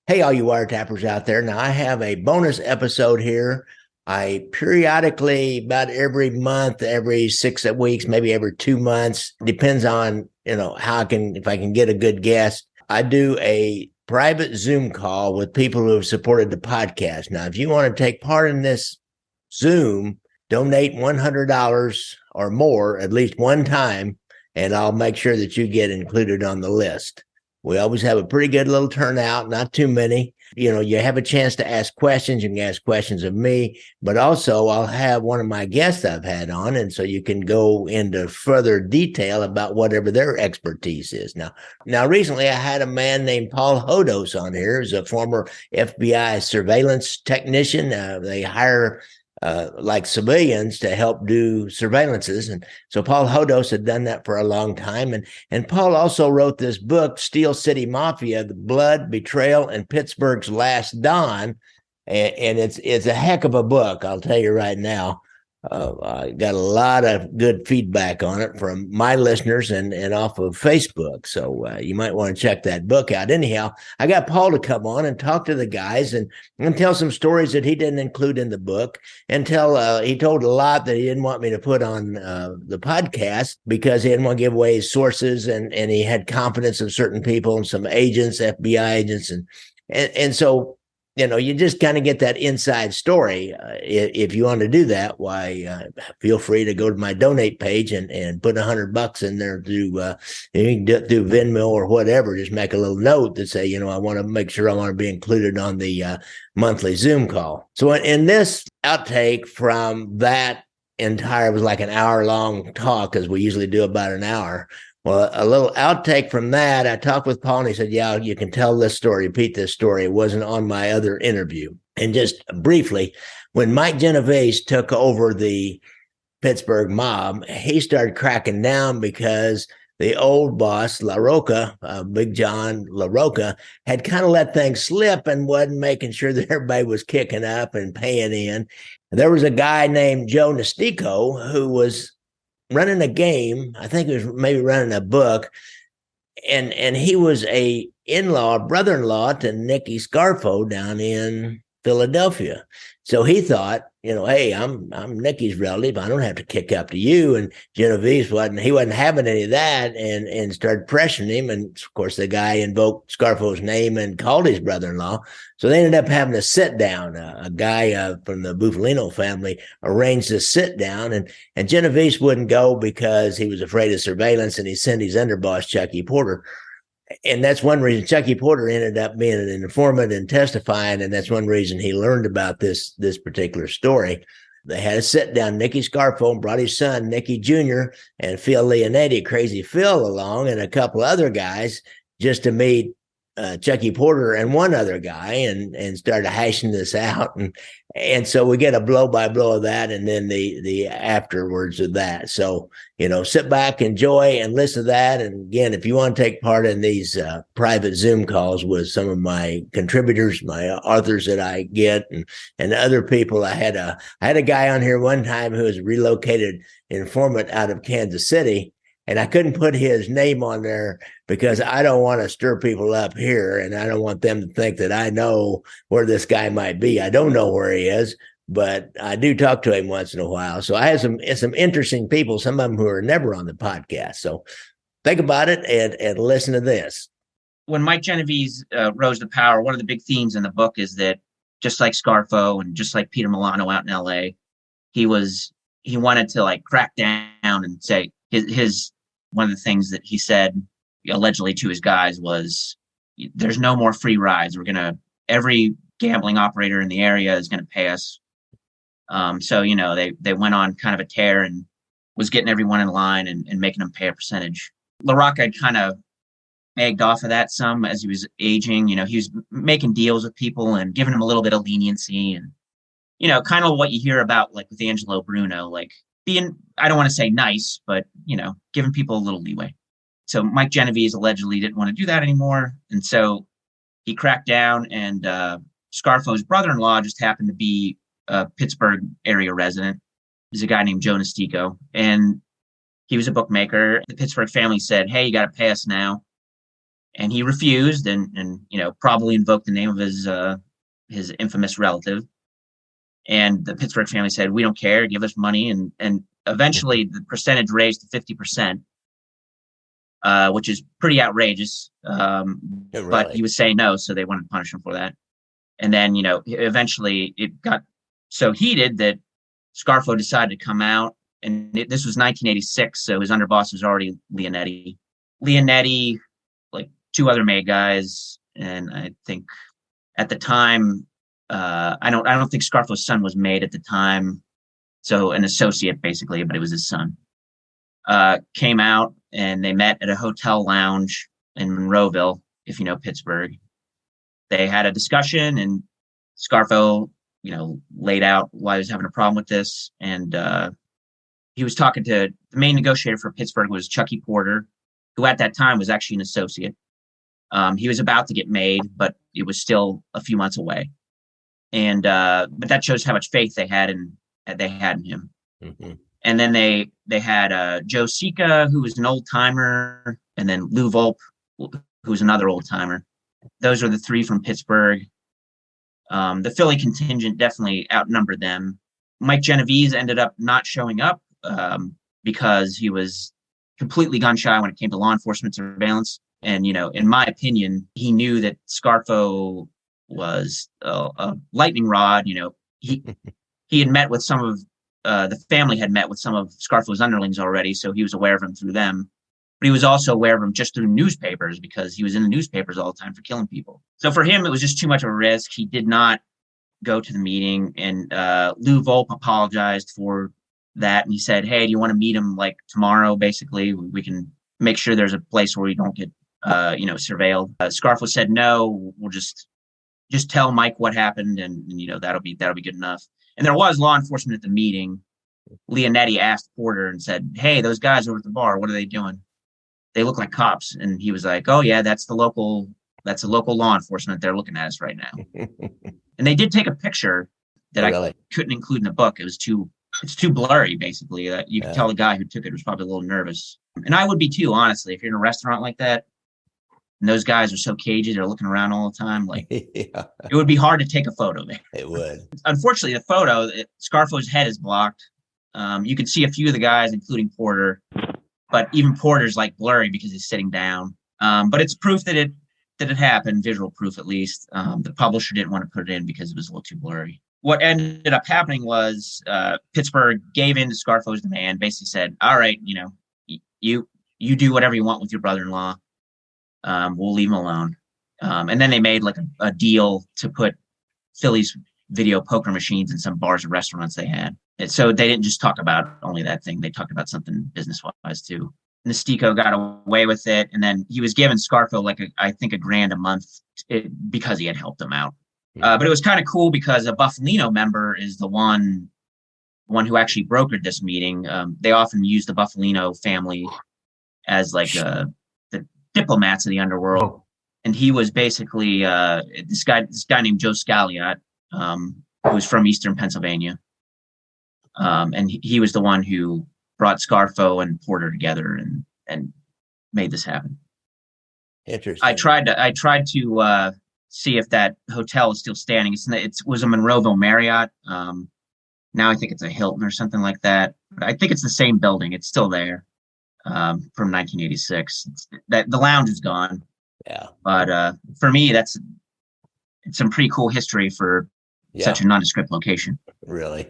Hey, all you wiretappers out there. Now, I have a bonus episode here. I periodically, about every month, every 6 weeks, maybe every 2 months, depends on, how if I can get a good guest. I do a private Zoom call with people who have supported the podcast. Now, if you want to take part in this Zoom, donate $100 or more at least one time, and I'll make sure that you get included on the list. We always have a pretty good little turnout, not too many. You have a chance to ask questions. You can ask questions of me, but also I'll have one of my guests I've had on. And so you can go into further detail about whatever their expertise is. Now, recently I had a man named Paul Hodos on here. He's a former FBI surveillance technician. They hire like civilians to help do surveillances. And so Paul Hodos had done that for a long time. And Paul also wrote this book, Steel City Mafia, The Blood, Betrayal, and Pittsburgh's Last Dawn. And it's a heck of a book, I'll tell you right now. I got a lot of good feedback on it from my listeners and off of Facebook. So you might want to check that book out. Anyhow, I got Paul to come on and talk to the guys and tell some stories that he didn't include in the book, and he told a lot that he didn't want me to put on the podcast because he didn't want to give away his sources, and he had confidence of certain people and some agents, FBI agents. And so, you just kind of get that inside story. If you want to do that, why, feel free to go to my donate page and put $100 in there through, you can do it through Venmo or whatever. Just make a little note that say, I want to make sure I want to be included on the monthly Zoom call. So in this outtake from that it was like an hour long talk, because we usually do about an hour. Well, a little outtake from that, I talked with Paul and he said, yeah, you can tell this story, repeat this story. It wasn't on my other interview. And just briefly, when Mike Genovese took over the Pittsburgh mob, he started cracking down because the old boss, LaRocca, Big John LaRocca, had kind of let things slip and wasn't making sure that everybody was kicking up and paying in. There was a guy named Joe Nastico who was running a game. I think he was maybe running a book, and he was a brother-in-law to Nicky Scarfo down in Philadelphia. So he thought, hey, I'm Nicky's relative. I don't have to kick up to you. And Genovese wasn't having any of that, and started pressuring him. And of course, the guy invoked Scarfo's name and called his brother-in-law. So they ended up having a sit down. A guy from the Bufalino family arranged a sit down, and Genovese wouldn't go because he was afraid of surveillance, and he sent his underboss, Chucky Porter. And that's one reason Chucky Porter ended up being an informant and testifying. And that's one reason he learned about this particular story. They had a sit down. Nicky Scarfo brought his son, Nicky Jr., and Phil Leonetti, Crazy Phil, along, and a couple other guys, just to meet Chucky Porter and one other guy, and started hashing this out. And so we get a blow by blow of that, and then the afterwards of that. So, sit back, enjoy, and listen to that. And again, if you want to take part in these private Zoom calls with some of my contributors, my authors that I get, and other people, I had a guy on here one time who was a relocated informant out of Kansas City. And I couldn't put his name on there because I don't want to stir people up here, and I don't want them to think that I know where this guy might be. I don't know where he is, but I do talk to him once in a while. So I have some interesting people, some of them who are never on the podcast. So think about it and listen to this. When Mike Genovese rose to power, one of the big themes in the book is that just like Scarfo and just like Peter Milano out in LA, he wanted to crack down and say his one of the things that he said allegedly to his guys was, there's no more free rides. Every gambling operator in the area is going to pay us. So, they went on kind of a tear and was getting everyone in line and making them pay a percentage. LaRocca had kind of egged off of that some as he was aging. He was making deals with people and giving them a little bit of leniency, and, kind of what you hear about with Angelo Bruno, being, I don't want to say nice, but, giving people a little leeway. So Mike Genovese allegedly didn't want to do that anymore. And so he cracked down, and Scarfo's brother-in-law just happened to be a Pittsburgh area resident. He's a guy named Joe Nastico, and he was a bookmaker. The Pittsburgh family said, hey, you got to pay us now. and he refused, and probably invoked the name of his infamous relative. And the Pittsburgh family said, "We don't care. Give us money." And eventually, the percentage raised to 50%, which is pretty outrageous. But he was saying no, so they wanted to punish him for that. And then, eventually it got so heated that Scarfo decided to come out. And this was 1986, so his underboss was already Leonetti. Leonetti, like two other May guys, and I think at the time, I don't think Scarfo's son was made at the time, so an associate basically, but it was his son. Came out and they met at a hotel lounge in Monroeville, if you know Pittsburgh. They had a discussion, and Scarfo, laid out why he was having a problem with this, and he was talking to the main negotiator for Pittsburgh was Chucky Porter, who at that time was actually an associate. He was about to get made, but it was still a few months away. And but that shows how much faith they had in him. Mm-hmm. And then they had Joe Sika, who was an old timer, and then Lou Volpe, who was another old timer. Those are the three from Pittsburgh. The Philly contingent definitely outnumbered them. Mike Genovese ended up not showing up because he was completely gun shy when it came to law enforcement surveillance. And, in my opinion, he knew that Scarfo was a lightning rod. He had met with some of the family had met with some of Scarfo's underlings already, so he was aware of him through them. But he was also aware of him just through newspapers because he was in the newspapers all the time for killing people. So for him, it was just too much of a risk. He did not go to the meeting, and Lou Volpe apologized for that. And he said, "Hey, do you want to meet him like tomorrow? Basically, we can make sure there's a place where we don't get, surveilled." Scarfo said, "No, we'll just tell Mike what happened, and that'll be good enough." And there was law enforcement at the meeting. Leonetti asked Porter and said, "Hey, those guys over at the bar, what are they doing? They look like cops." And he was like, "Oh yeah, that's the local law enforcement. They're looking at us right now." And they did take a picture that I couldn't include in the book. It's too blurry, basically. You could tell the guy who took it was probably a little nervous. And I would be too, honestly, if you're in a restaurant like that, and those guys are so cagey, they're looking around all the time. Like, It would be hard to take a photo there. It would. Unfortunately, the photo, Scarfo's head is blocked. You can see a few of the guys, including Porter, but even Porter's like blurry because he's sitting down. But it's proof that it happened, visual proof at least. The publisher didn't want to put it in because it was a little too blurry. What ended up happening was Pittsburgh gave in to Scarfo's demand, basically said, "All right, you do whatever you want with your brother-in-law. We'll leave him alone." And then they made like a deal to put Philly's video poker machines in some bars and restaurants they had. And so they didn't just talk about only that thing. They talked about something business-wise too. Nistico got away with it. And then he was giving Scarfo I think $1,000 a month because he had helped him out. But it was kind of cool because a Buffalino member is the one who actually brokered this meeting. They often use the Buffalino family as like the diplomats of the underworld. Oh. And he was basically this guy named Joe Scalliot, who was from Eastern Pennsylvania. And he was the one who brought Scarfo and Porter together and made this happen. Interesting. I tried to see if that hotel is still standing. It was a Monroeville Marriott. Now I think it's a Hilton or something like that. But I think it's the same building. It's still there from 1986. The lounge is gone. Yeah. But for me, it's some pretty cool history for such a nondescript location. Really.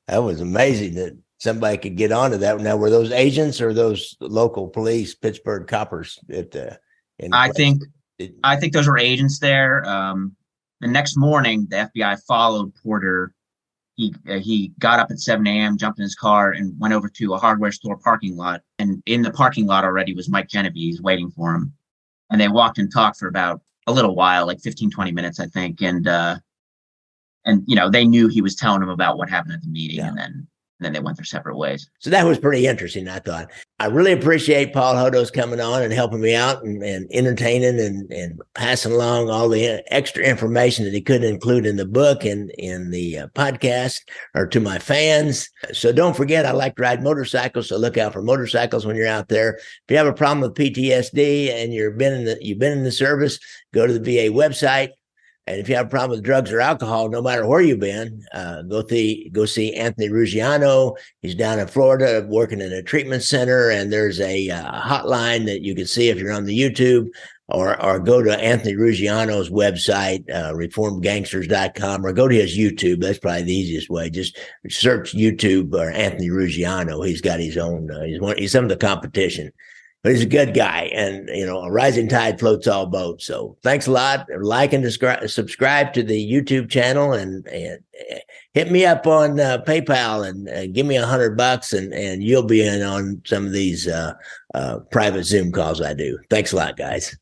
That was amazing that somebody could get onto that. Now, were those agents or those local police, Pittsburgh coppers I think those were agents there. The next morning, the FBI followed Porter. He got up at 7 a.m., jumped in his car, and went over to a hardware store parking lot. And in the parking lot already was Mike Genovese waiting for him. And they walked and talked for about a little while, like 15, 20 minutes, I think. And they knew he was telling them about what happened at the meeting. Yeah. And and then they went their separate ways. So that was pretty interesting, I thought. I really appreciate Paul Hodos coming on and helping me out and entertaining and passing along all the extra information that he couldn't include in the book and in the podcast or to my fans. So don't forget, I like to ride motorcycles, so look out for motorcycles when you're out there. If you have a problem with PTSD and you've been in the service, go to the VA website. And if you have a problem with drugs or alcohol, no matter where you've been, go see Anthony Ruggiano. He's down in Florida working in a treatment center, and there's a hotline that you can see if you're on the YouTube, or go to Anthony Ruggiano's website, reformedgangsters.com, or go to his YouTube. That's probably the easiest way. Just search YouTube or Anthony Ruggiano. He's got his own, he's some of the competition. But he's a good guy, and a rising tide floats all boats. So thanks a lot. Like and subscribe to the YouTube channel, and hit me up on PayPal and give me $100, and you'll be in on some of these private Zoom calls I do. Thanks a lot, guys.